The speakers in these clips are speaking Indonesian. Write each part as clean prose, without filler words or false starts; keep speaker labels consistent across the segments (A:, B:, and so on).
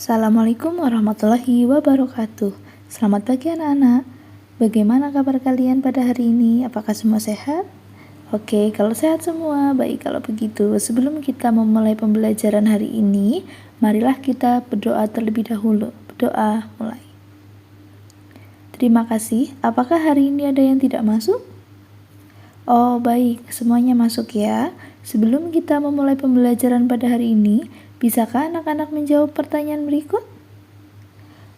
A: Assalamualaikum warahmatullahi wabarakatuh. Selamat pagi anak-anak. Bagaimana kabar kalian pada hari ini? Apakah semua sehat? Oke, kalau sehat semua, baik kalau begitu. Sebelum kita memulai pembelajaran hari ini, marilah kita berdoa terlebih dahulu. Berdoa mulai. Terima kasih. Apakah hari ini ada yang tidak masuk? Oh, baik. Semuanya masuk ya. Sebelum kita memulai pembelajaran pada hari ini, bisakah anak-anak menjawab pertanyaan berikut?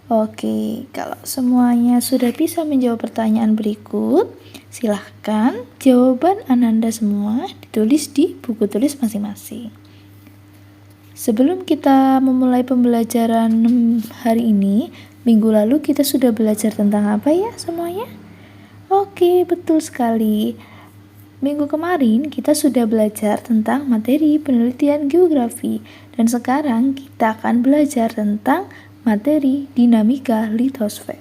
A: Oke, kalau semuanya sudah bisa menjawab pertanyaan berikut, silahkan jawaban Ananda semua ditulis di buku tulis masing-masing. Sebelum kita memulai pembelajaran hari ini, minggu lalu kita sudah belajar tentang apa ya semuanya? Oke, betul sekali. Minggu kemarin kita sudah belajar tentang materi penelitian geografi dan sekarang kita akan belajar tentang materi dinamika litosfer.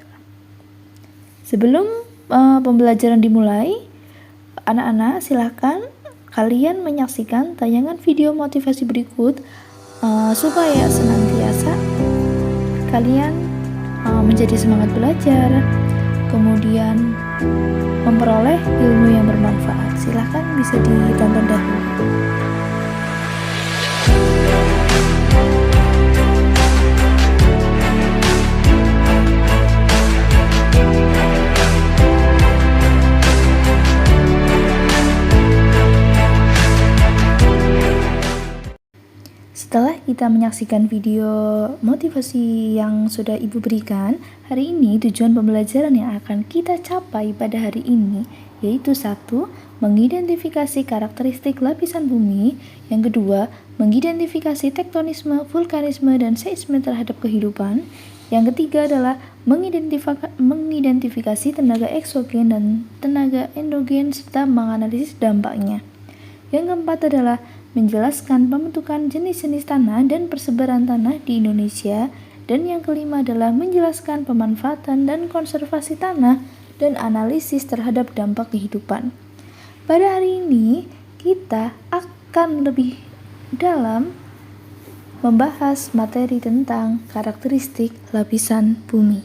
A: Sebelum pembelajaran dimulai, anak-anak silahkan kalian menyaksikan tayangan video motivasi berikut supaya senantiasa kalian menjadi semangat belajar, kemudian memperoleh ilmu yang bermanfaat. Silahkan bisa ditonton dahulu. Setelah kita menyaksikan video motivasi yang sudah Ibu berikan, hari ini tujuan pembelajaran yang akan kita capai pada hari ini yaitu 1. Mengidentifikasi karakteristik lapisan bumi. Yang kedua, mengidentifikasi tektonisme, vulkanisme, dan seisme terhadap kehidupan. Yang ketiga adalah mengidentifikasi tenaga eksogen dan tenaga endogen serta menganalisis dampaknya. Yang keempat adalah menjelaskan pembentukan jenis-jenis tanah dan persebaran tanah di Indonesia. Dan yang kelima adalah menjelaskan pemanfaatan dan konservasi tanah dan analisis terhadap dampak kehidupan. Pada hari ini, kita akan lebih dalam membahas materi tentang karakteristik lapisan bumi.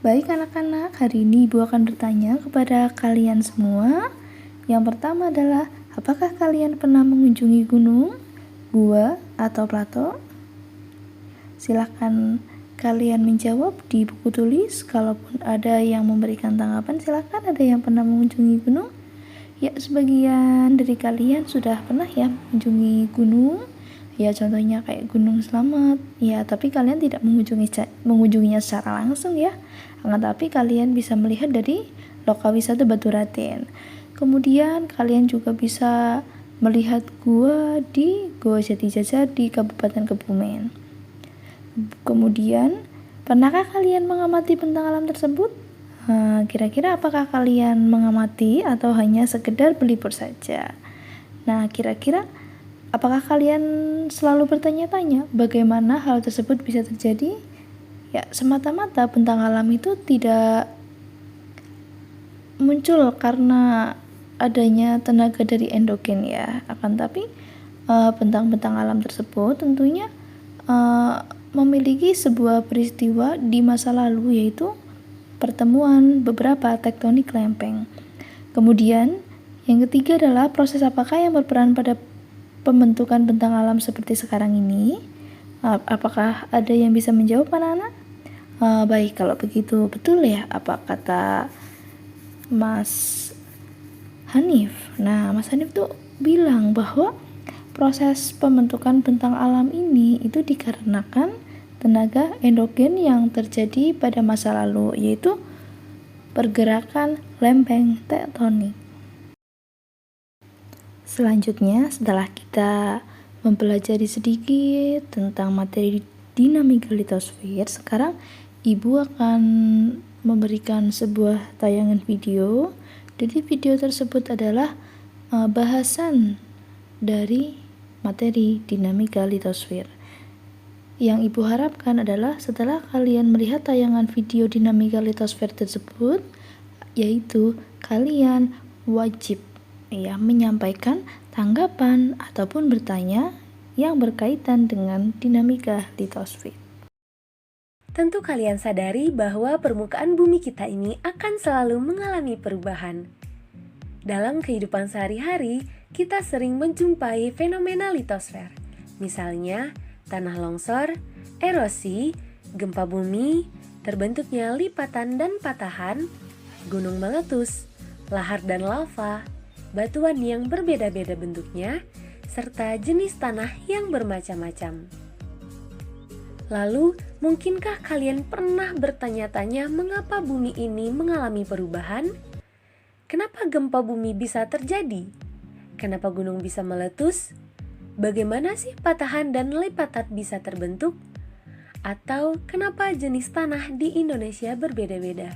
A: Baik anak-anak, hari ini Ibu akan bertanya kepada kalian semua. Yang pertama adalah, apakah kalian pernah mengunjungi gunung, gua, atau plato? Silahkan kalian menjawab di buku tulis. Kalaupun ada yang memberikan tanggapan, silahkan. Ada yang pernah mengunjungi gunung? Ya, sebagian dari kalian sudah pernah ya mengunjungi gunung. Ya, contohnya kayak Gunung Slamet. Ya, tapi kalian tidak mengunjunginya secara langsung ya. Akan tapi kalian bisa melihat dari Lokawisata Baturaden. Kemudian kalian juga bisa melihat gua di Goa Jati Jajar di Kabupaten Kebumen. Kemudian, pernahkah kalian mengamati bentang alam tersebut? Kira-kira apakah kalian mengamati atau hanya sekedar berlibur saja? Nah, kira-kira apakah kalian selalu bertanya-tanya bagaimana hal tersebut bisa terjadi? Ya, semata-mata bentang alam itu tidak muncul karena adanya tenaga dari endogen ya. Akan tapi bentang-bentang alam tersebut tentunya memiliki sebuah peristiwa di masa lalu, yaitu pertemuan beberapa tektonik lempeng. Kemudian yang ketiga adalah proses apakah yang berperan pada pembentukan bentang alam seperti sekarang ini? Apakah ada yang bisa menjawab anak-anak? Baik, kalau begitu betul ya apa kata Mas Hanif. Nah, Mas Hanif tuh bilang bahwa proses pembentukan bentang alam ini itu dikarenakan tenaga endogen yang terjadi pada masa lalu, yaitu pergerakan lempeng tektonik. Selanjutnya, setelah kita mempelajari sedikit tentang materi dinamika litosfer, sekarang Ibu akan memberikan sebuah tayangan video. Jadi video tersebut adalah bahasan dari materi dinamika litosfer. Yang Ibu harapkan adalah setelah kalian melihat tayangan video dinamika litosfer tersebut, yaitu kalian wajib ya menyampaikan tanggapan ataupun bertanya yang berkaitan dengan dinamika litosfer.
B: Tentu kalian sadari bahwa permukaan bumi kita ini akan selalu mengalami perubahan. Dalam kehidupan sehari-hari, kita sering menjumpai fenomena litosfer. Misalnya, tanah longsor, erosi, gempa bumi, terbentuknya lipatan dan patahan, gunung meletus, lahar dan lava, batuan yang berbeda-beda bentuknya, serta jenis tanah yang bermacam-macam. Lalu, mungkinkah kalian pernah bertanya-tanya mengapa bumi ini mengalami perubahan? Kenapa gempa bumi bisa terjadi? Kenapa gunung bisa meletus? Bagaimana sih patahan dan lipatan bisa terbentuk? Atau kenapa jenis tanah di Indonesia berbeda-beda?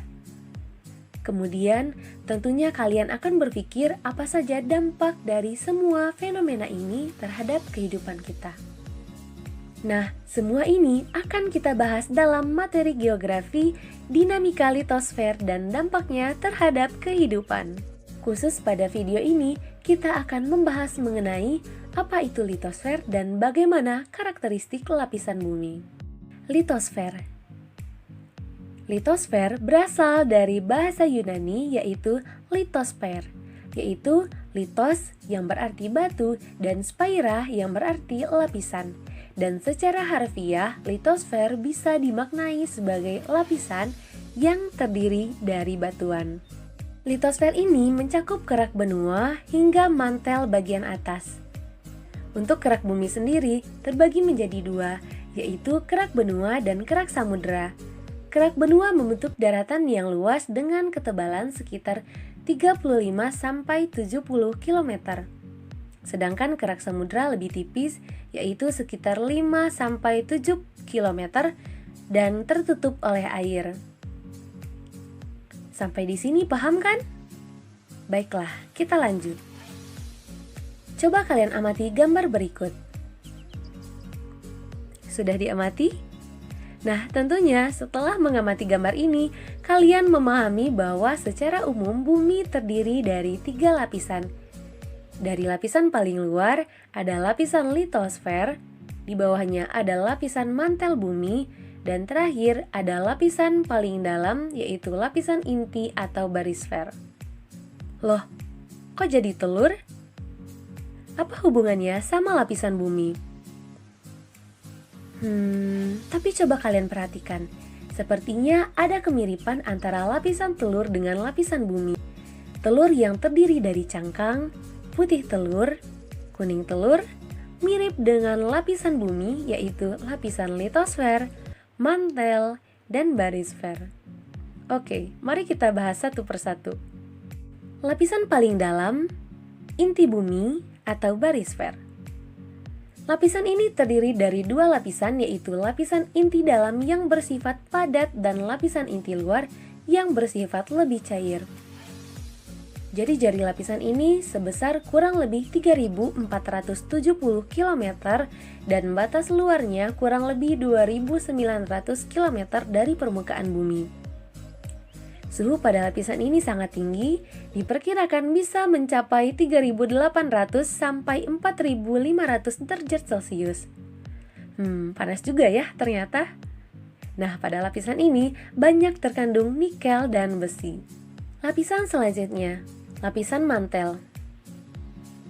B: Kemudian, tentunya kalian akan berpikir apa saja dampak dari semua fenomena ini terhadap kehidupan kita. Nah, semua ini akan kita bahas dalam materi geografi, dinamika litosfer dan dampaknya terhadap kehidupan. Khusus pada video ini, kita akan membahas mengenai apa itu litosfer dan bagaimana karakteristik lapisan bumi. Litosfer. Litosfer berasal dari bahasa Yunani yaitu litosfer, yaitu litos yang berarti batu dan spaira yang berarti lapisan. Dan secara harfiah, litosfer bisa dimaknai sebagai lapisan yang terdiri dari batuan. Litosfer ini mencakup kerak benua hingga mantel bagian atas. Untuk kerak bumi sendiri terbagi menjadi dua, yaitu kerak benua dan kerak samudera. Kerak benua membentuk daratan yang luas dengan ketebalan sekitar 35-70 km. Sedangkan kerak samudera lebih tipis, yaitu sekitar 5-7 km dan tertutup oleh air. Sampai di sini paham kan? Baiklah, kita lanjut. Coba kalian amati gambar berikut. Sudah diamati? Nah, tentunya setelah mengamati gambar ini, kalian memahami bahwa secara umum bumi terdiri dari 3 lapisan. Dari lapisan paling luar ada lapisan litosfer, di bawahnya ada lapisan mantel bumi, dan terakhir ada lapisan paling dalam yaitu lapisan inti atau barisfer. Loh, kok jadi telur? Apa hubungannya sama lapisan bumi? Tapi coba kalian perhatikan, sepertinya ada kemiripan antara lapisan telur dengan lapisan bumi. Telur yang terdiri dari cangkang, putih telur, kuning telur, mirip dengan lapisan bumi yaitu lapisan litosfer, mantel, dan barisfer. Oke, mari kita bahas satu persatu. Lapisan paling dalam, inti bumi atau barisfer. Lapisan ini terdiri dari 2 lapisan yaitu lapisan inti dalam yang bersifat padat dan lapisan inti luar yang bersifat lebih cair. Jadi jari lapisan ini sebesar kurang lebih 3.470 km dan batas luarnya kurang lebih 2.900 km dari permukaan bumi. Suhu pada lapisan ini sangat tinggi, diperkirakan bisa mencapai 3.800 sampai 4.500 derajat Celcius. Panas juga ya ternyata. Nah, pada lapisan ini banyak terkandung nikel dan besi. Lapisan selanjutnya, lapisan mantel.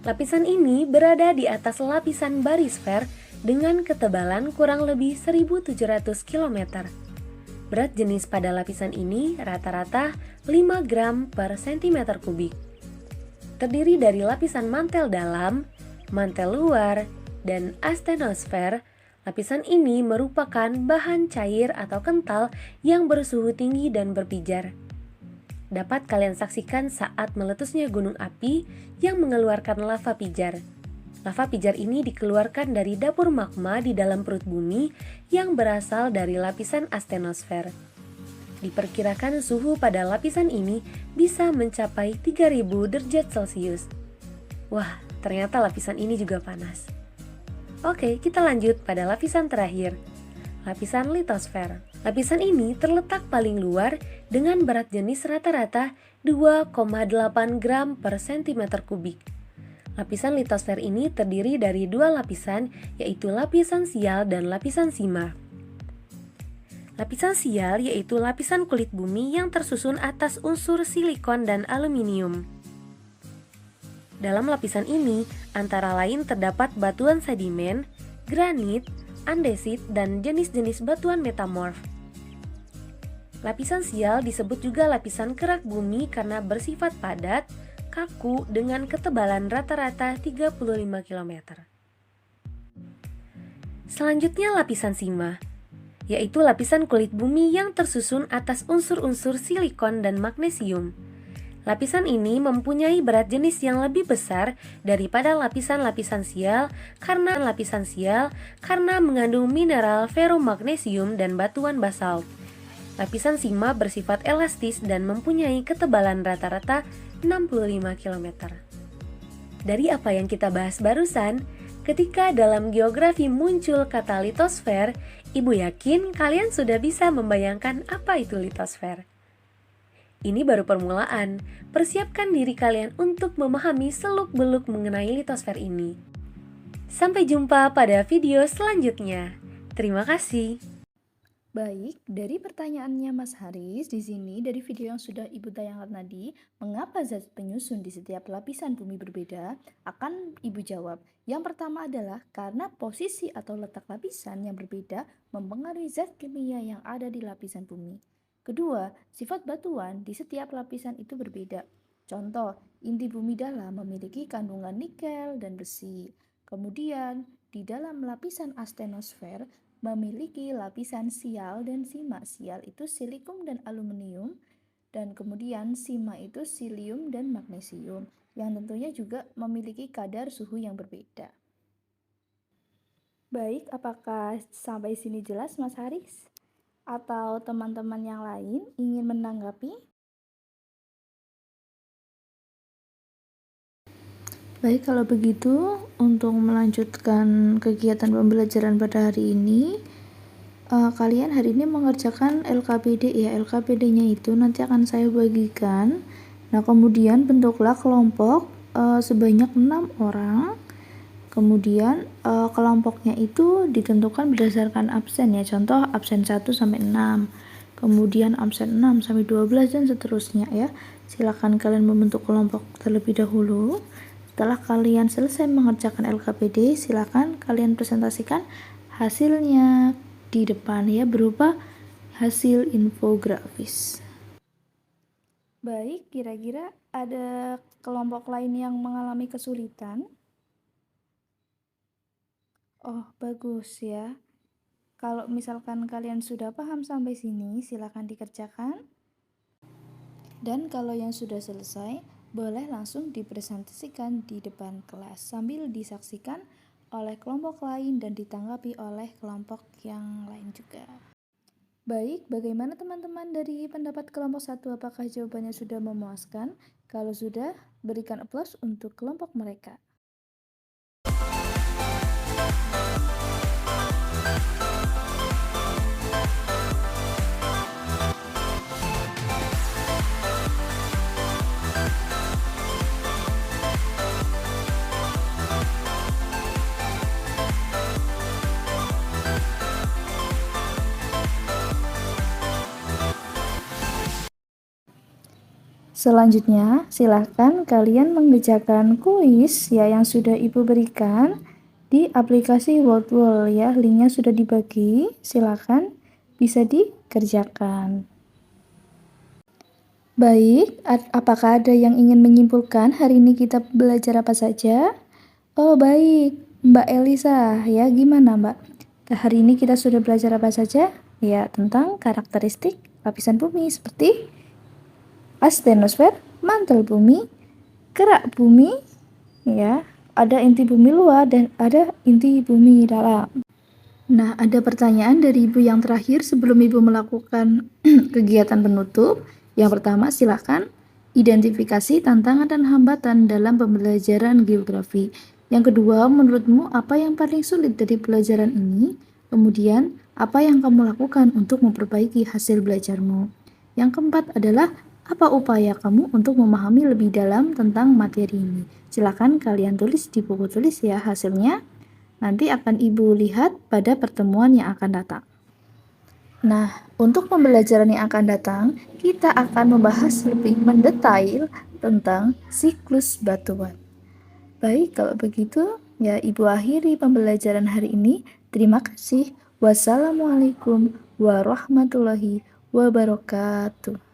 B: Lapisan ini berada di atas lapisan barisfer dengan ketebalan kurang lebih 1.700 km. Berat jenis pada lapisan ini rata-rata 5 gram per cm kubik. Terdiri dari lapisan mantel dalam, mantel luar, dan astenosfer. Lapisan ini merupakan bahan cair atau kental yang bersuhu tinggi dan berpijar. Dapat kalian saksikan saat meletusnya gunung api yang mengeluarkan lava pijar. Lava pijar ini dikeluarkan dari dapur magma di dalam perut bumi yang berasal dari lapisan astenosfer. Diperkirakan suhu pada lapisan ini bisa mencapai 3.000 derajat Celcius. Wah, ternyata lapisan ini juga panas. Oke, kita lanjut pada lapisan terakhir, lapisan litosfer. Lapisan ini terletak paling luar dengan berat jenis rata-rata 2,8 gram per cm kubik. Lapisan litosfer ini terdiri dari 2 lapisan, yaitu lapisan sial dan lapisan sima. Lapisan sial yaitu lapisan kulit bumi yang tersusun atas unsur silikon dan aluminium. Dalam lapisan ini, antara lain terdapat batuan sedimen, granit, andesit, dan jenis-jenis batuan metamorf. Lapisan sial disebut juga lapisan kerak bumi karena bersifat padat, kaku dengan ketebalan rata-rata 35 km. Selanjutnya lapisan sima, yaitu lapisan kulit bumi yang tersusun atas unsur-unsur silikon dan magnesium. Lapisan ini mempunyai berat jenis yang lebih besar daripada lapisan-lapisan sial karena mengandung mineral ferromagnesium dan batuan basalt. Lapisan sima bersifat elastis dan mempunyai ketebalan rata-rata 65 km. Dari apa yang kita bahas barusan, ketika dalam geografi muncul kata litosfer, Ibu yakin kalian sudah bisa membayangkan apa itu litosfer. Ini baru permulaan, persiapkan diri kalian untuk memahami seluk-beluk mengenai litosfer ini. Sampai jumpa pada video selanjutnya. Terima kasih.
A: Baik, dari pertanyaannya Mas Haris di sini dari video yang sudah Ibu tayangkan tadi, mengapa zat penyusun di setiap lapisan bumi berbeda? Akan Ibu jawab. Yang pertama adalah karena posisi atau letak lapisan yang berbeda mempengaruhi zat kimia yang ada di lapisan bumi. Kedua, sifat batuan di setiap lapisan itu berbeda. Contoh, inti bumi dalam memiliki kandungan nikel dan besi. Kemudian, di dalam lapisan astenosfer memiliki lapisan sial dan sima. Sial itu silikum dan aluminium, dan kemudian sima itu silium dan magnesium, yang tentunya juga memiliki kadar suhu yang berbeda. Baik, apakah sampai sini jelas Mas Haris? Atau teman-teman yang lain ingin menanggapi? Baik, kalau begitu untuk melanjutkan kegiatan pembelajaran pada hari ini, kalian hari ini mengerjakan LKPD ya. LKPD-nya itu nanti akan saya bagikan. Nah, kemudian bentuklah kelompok sebanyak 6 orang. Kemudian kelompoknya itu ditentukan berdasarkan absen ya. Contoh absen 1 sampai 6. Kemudian absen 6 sampai 12 dan seterusnya ya. Silakan kalian membentuk kelompok terlebih dahulu. Setelah kalian selesai mengerjakan LKPD, silakan kalian presentasikan hasilnya di depan ya, berupa hasil infografis. Baik, kira-kira ada kelompok lain yang mengalami kesulitan? Oh, bagus ya. Kalau misalkan kalian sudah paham sampai sini, silakan dikerjakan. Dan kalau yang sudah selesai, boleh langsung dipresentasikan di depan kelas sambil disaksikan oleh kelompok lain dan ditanggapi oleh kelompok yang lain juga. Baik, bagaimana teman-teman dari pendapat kelompok 1? Apakah jawabannya sudah memuaskan? Kalau sudah, berikan aplaus untuk kelompok mereka. Selanjutnya, silahkan kalian mengerjakan kuis ya yang sudah Ibu berikan di aplikasi Wordwall ya. Linknya sudah dibagi, silahkan bisa dikerjakan. Baik, apakah ada yang ingin menyimpulkan hari ini kita belajar apa saja? Oh baik, Mbak Elisa ya, gimana Mbak? Hari ini kita sudah belajar apa saja? Ya, tentang karakteristik lapisan bumi seperti astenosfer, mantel bumi, kerak bumi, ya, ada inti bumi luar dan ada inti bumi dalam. Nah, ada pertanyaan dari Ibu yang terakhir sebelum Ibu melakukan kegiatan penutup. Yang pertama, silakan identifikasi tantangan dan hambatan dalam pembelajaran geografi. Yang kedua, menurutmu apa yang paling sulit dari pelajaran ini? Kemudian, apa yang kamu lakukan untuk memperbaiki hasil belajarmu? Yang keempat adalah apa upaya kamu untuk memahami lebih dalam tentang materi ini? Silakan kalian tulis di buku tulis ya hasilnya. Nanti akan Ibu lihat pada pertemuan yang akan datang. Nah, untuk pembelajaran yang akan datang, kita akan membahas lebih mendetail tentang siklus batuan. Baik, kalau begitu, ya Ibu akhiri pembelajaran hari ini. Terima kasih. Wassalamualaikum warahmatullahi wabarakatuh.